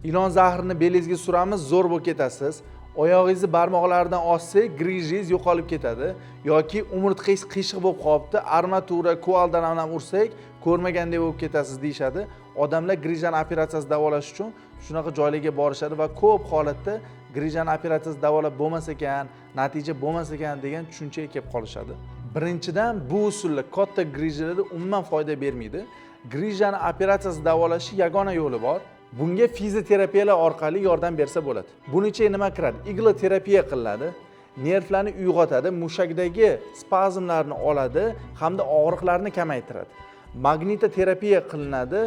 Ilon zahrini belingizga suramiz, zo'r bo'lib ketasiz. Oyog'ingizni barmoqlaridan ossak, grijingiz yo'qolib ketadi yoki umurtqangiz qiyshiq bo'lib qolibdi, armatura, koaldan ham ursak, ko'rmagandek bo'lib ketasiz deyshadi. Odamlar grijani operatsiyasi davolash uchun shunaqa joylarga borishadi va ko'p holatda grijani operatsiyasi davolab bo'lmas ekan, natija bo'lmas ekan degan tushunchaga kelib qolishadi. Birinchidan, bu usullar katta grijlarda umuman foyda bermaydi. Grijani operatsiyasi davolashning yagona yo'li bor. Bunga fizioterapiyalar orqali yordam bersa bo'ladi. Buning ichiga nima kiradi? Igloterapiya qilinadi. Nervlarni uyg'otadi, mushakdagi spazmlarni oladi hamda og'riqlarni kamaytiradi. Magnitoterapiya qilinadi.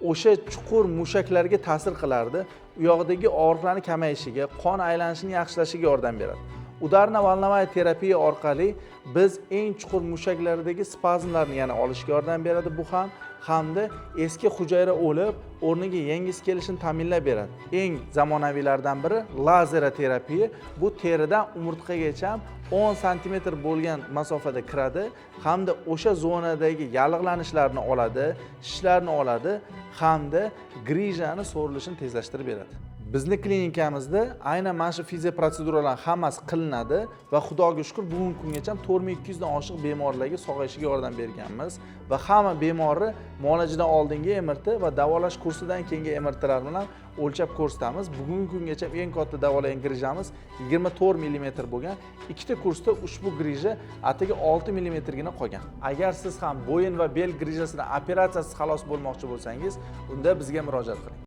O'sha chuqur mushaklarga ta'sir qilardi. U yoqdagi og'riqlarning kamayishiga, qon aylanishini yaxshilashiga yordam beradi. Udarno-volnovoy terapiya orqali biz eng chuqur mushaklardagi spazmlarni yana olishga yordam beradi. Bu hamda eski hujayra o'lib, o'rniga yangisi kelishini ta'minlab beradi. Eng zamonaviylardan biri lazer terapiya. Bu teridan umurtqagacha 10 sm bo'lgan masofada kiradi hamda o'sha zonadagi yallig'lanishlarni oladi, shishlarni oladi hamda grijani so'rilishini tezlashtirib beradi. Bizni klinikamizda aynan mana shu fizio protseduralar hammasi qilinadi va Xudoga shukr bugungi kungacha 4200 dan oshiq bemorlarga sog'ayishiga yordam berganmiz va hamma bemorni muolajadan oldingi MRT va davolash kursidan keyingi MRTlar bilan o'lchab ko'rsatamiz. Bugungi kungacha eng katta davolagan grijamiz 24 mm bo'lgan. Ikkita kursda ushbu grija atigi 6 mm gina qolgan. Agar siz ham bo'yin va bel grijasidan operatsiyasiz xalos bo'lmoqchi bo'lsangiz, unda bizga murojaat qiling.